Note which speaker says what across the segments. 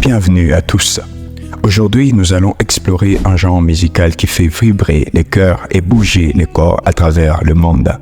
Speaker 1: Bienvenue à tous. Aujourd'hui, nous allons explorer un genre musical qui fait vibrer les cœurs et bouger les corps à travers le monde,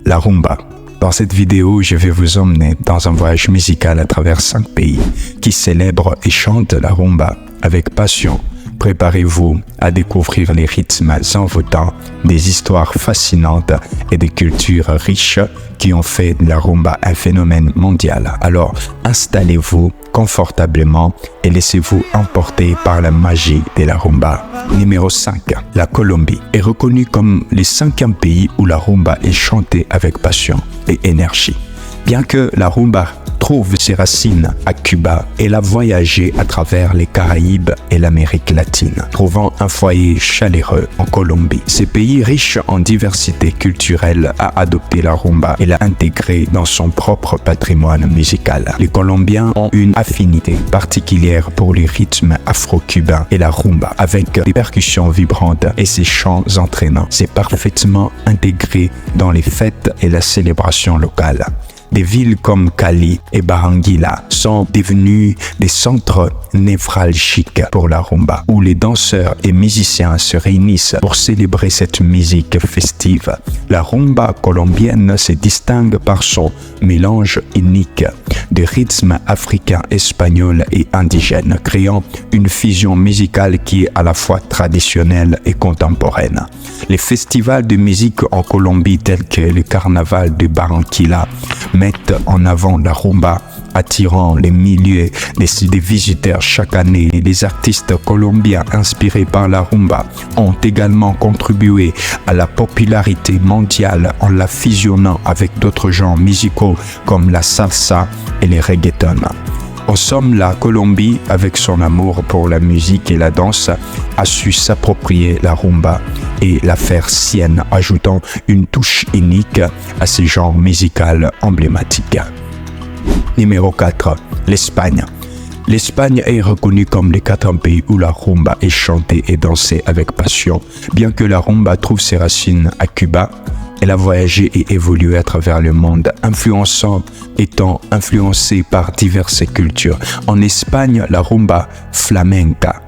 Speaker 1: la rumba. Dans cette vidéo, je vais vous emmener dans un voyage musical à travers 5 pays qui célèbrent et chantent la rumba avec passion. Préparez-vous à découvrir les rythmes envoûtants, des histoires fascinantes et des cultures riches qui ont fait de la rumba un phénomène mondial. Alors, installez-vous confortablement et laissez-vous emporter par la magie de la rumba. Numéro 5. La Colombie est reconnue comme le 5e pays où la rumba est chantée avec passion et énergie. Bien que la rumba trouve ses racines à Cuba, elle a voyagé à travers les Caraïbes et l'Amérique latine, trouvant un foyer chaleureux en Colombie. Ce pays riche en diversité culturelle a adopté la rumba et l'a intégrée dans son propre patrimoine musical. Les Colombiens ont une affinité particulière pour les rythmes afro-cubains et la rumba, avec des percussions vibrantes et ses chants entraînants. C'est parfaitement intégré dans les fêtes et la célébration locale. Des villes comme Cali et Barranquilla sont devenues des centres névralgiques pour la rumba, où les danseurs et musiciens se réunissent pour célébrer cette musique festive. La rumba colombienne se distingue par son mélange unique de rythmes africains, espagnols et indigènes, créant une fusion musicale qui est à la fois traditionnelle et contemporaine. Les festivals de musique en Colombie tels que le carnaval de Barranquilla mettent en avant la rumba, attirant les milliers de visiteurs chaque année. Les artistes colombiens inspirés par la rumba ont également contribué à la popularité mondiale en la fusionnant avec d'autres genres musicaux comme la salsa et les reggaeton. En somme, la Colombie, avec son amour pour la musique et la danse, a su s'approprier la rumba et la faire sienne, ajoutant une touche unique à ce genre musical emblématique. Numéro 4. L'Espagne. L'Espagne est reconnue comme le 4e pays où la rumba est chantée et dansée avec passion. Bien que la rumba trouve ses racines à Cuba, elle a voyagé et évolué à travers le monde, étant influencée par diverses cultures. En Espagne, la rumba flamenca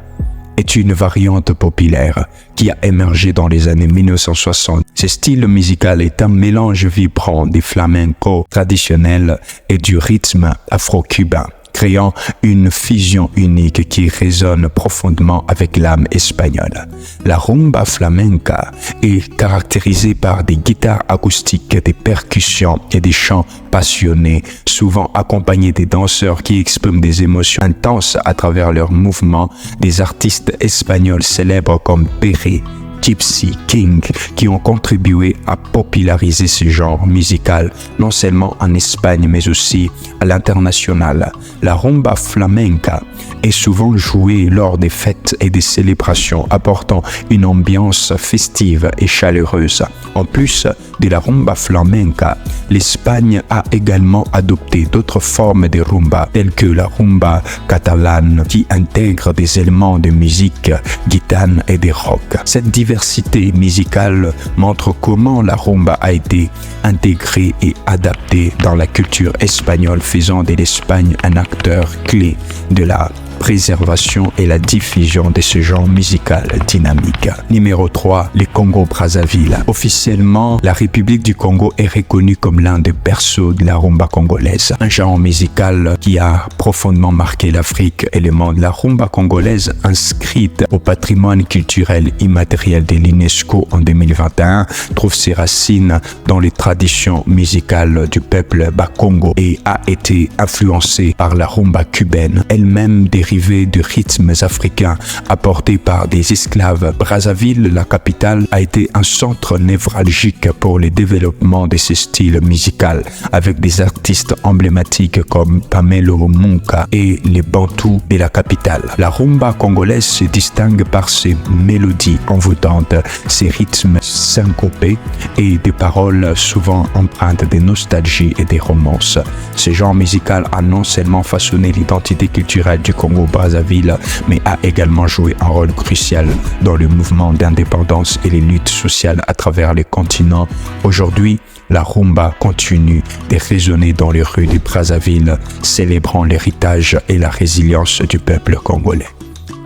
Speaker 1: est une variante populaire qui a émergé dans les années 1960. Ce style musical est un mélange vibrant du flamenco traditionnel et du rythme afro-cubain, créant une fusion unique qui résonne profondément avec l'âme espagnole. La rumba flamenca est caractérisée par des guitares acoustiques, des percussions et des chants passionnés, souvent accompagnés des danseurs qui expriment des émotions intenses à travers leurs mouvements. Des artistes espagnols célèbres comme Perré, Gypsy King, qui ont contribué à populariser ce genre musical, non seulement en Espagne, mais aussi à l'international. La rumba flamenca est souvent jouée lors des fêtes et des célébrations, apportant une ambiance festive et chaleureuse. En plus de la rumba flamenca, l'Espagne a également adopté d'autres formes de rumba, telles que la rumba catalane, qui intègre des éléments de musique gitane et de rock. Cette diversité musicale montre comment la rumba a été intégrée et adaptée dans la culture espagnole, faisant de l'Espagne un acteur clé de la préservation et la diffusion de ce genre musical dynamique. Numéro 3. Le Congo-Brazzaville. Officiellement, la République du Congo est reconnue comme l'un des berceaux de la rumba congolaise, un genre musical qui a profondément marqué l'Afrique et le monde. La rumba congolaise, inscrite au patrimoine culturel immatériel de l'UNESCO en 2021, trouve ses racines dans les traditions musicales du peuple Bakongo et a été influencée par la rumba cubaine, elle-même dérivée de rythmes africains apportés par des esclaves. Brazzaville, la capitale, a été un centre névralgique pour le développement de ce style musical, avec des artistes emblématiques comme Pamelo Munka et les Bantous de la capitale. La rumba congolaise se distingue par ses mélodies envoûtantes, ses rythmes syncopés et des paroles souvent empreintes de nostalgie et de romance. Ce genre musical a non seulement façonné l'identité culturelle du Congo-Brazzaville, mais a également joué un rôle crucial dans le mouvement d'indépendance et les luttes sociales à travers les continents. Aujourd'hui, la rumba continue de résonner dans les rues du Brazzaville, célébrant l'héritage et la résilience du peuple congolais.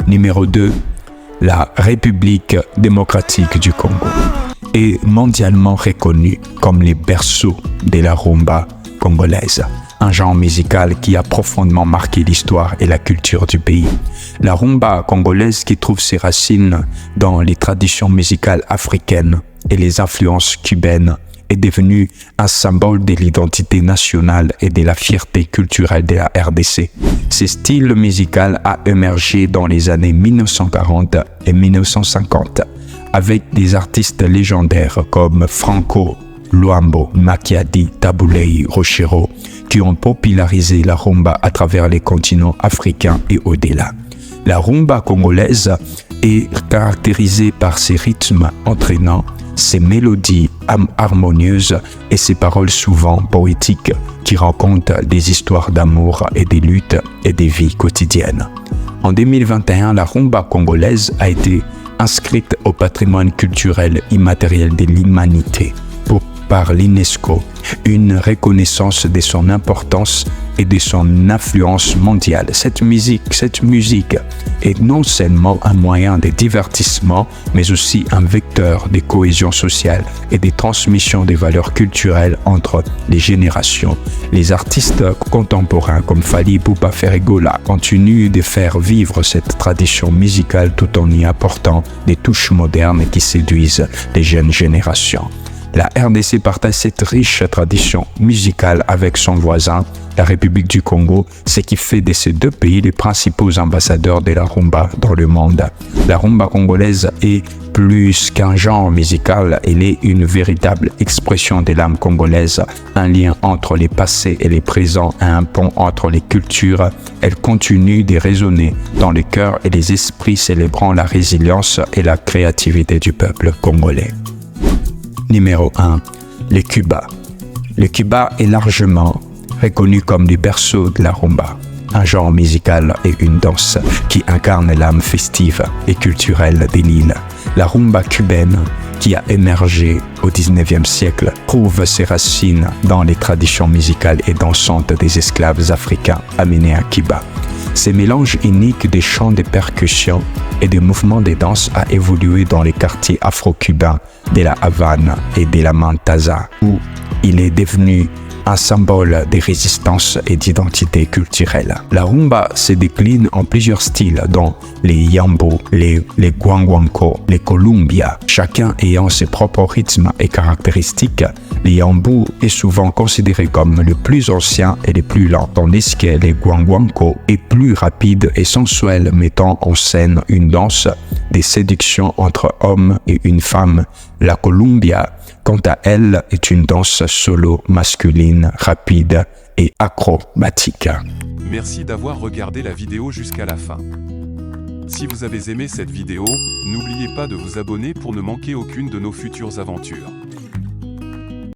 Speaker 1: Numéro 2. La République démocratique du Congo est mondialement reconnue comme le berceau de la rumba congolaise, un genre musical qui a profondément marqué l'histoire et la culture du pays. La rumba congolaise, qui trouve ses racines dans les traditions musicales africaines et les influences cubaines, est devenue un symbole de l'identité nationale et de la fierté culturelle de la RDC. Ce style musical a émergé dans les années 1940 et 1950 avec des artistes légendaires comme Franco Luambo, Makiadi, Tabulei, Rochero, qui ont popularisé la rumba à travers les continents africains et au-delà. La rumba congolaise est caractérisée par ses rythmes entraînants, ses mélodies harmonieuses et ses paroles souvent poétiques qui racontent des histoires d'amour et des luttes et des vies quotidiennes. En 2021, la rumba congolaise a été inscrite au patrimoine culturel immatériel de l'humanité par l'UNESCO, une reconnaissance de son importance et de son influence mondiale. Cette musique est non seulement un moyen de divertissement, mais aussi un vecteur de cohésion sociale et de transmission des valeurs culturelles entre les générations. Les artistes contemporains comme Fally Ipupa Ferregola continuent de faire vivre cette tradition musicale tout en y apportant des touches modernes qui séduisent les jeunes générations. La RDC partage cette riche tradition musicale avec son voisin, la République du Congo, ce qui fait de ces deux pays les principaux ambassadeurs de la rumba dans le monde. La rumba congolaise est plus qu'un genre musical, elle est une véritable expression de l'âme congolaise, un lien entre les passés et les présents, un pont entre les cultures. Elle continue de résonner dans les cœurs et les esprits, célébrant la résilience et la créativité du peuple congolais. Numéro 1. Le Cuba. Le Cuba est largement reconnu comme le berceau de la rumba, un genre musical et une danse qui incarne l'âme festive et culturelle de l'île. La rumba cubaine, qui a émergé au XIXe siècle, trouve ses racines dans les traditions musicales et dansantes des esclaves africains amenés à Cuba. Ce mélange unique des chants de percussions et des mouvements de danse a évolué dans les quartiers afro-cubains de la Havane et de la Mantaza, où il est devenu un symbole de résistance et d'identité culturelle. La rumba se décline en plusieurs styles, dont les yambo, les guanguanco, les columbia, chacun ayant ses propres rythmes et caractéristiques. Le yambo est souvent considéré comme le plus ancien et le plus lent, tandis que le guanguanco est plus rapide et sensuel, mettant en scène une danse de séduction entre hommes et une femme. La columbia, quant à elle, est une danse solo masculine, rapide et acrobatique.
Speaker 2: Merci d'avoir regardé la vidéo jusqu'à la fin. Si vous avez aimé cette vidéo, n'oubliez pas de vous abonner pour ne manquer aucune de nos futures aventures.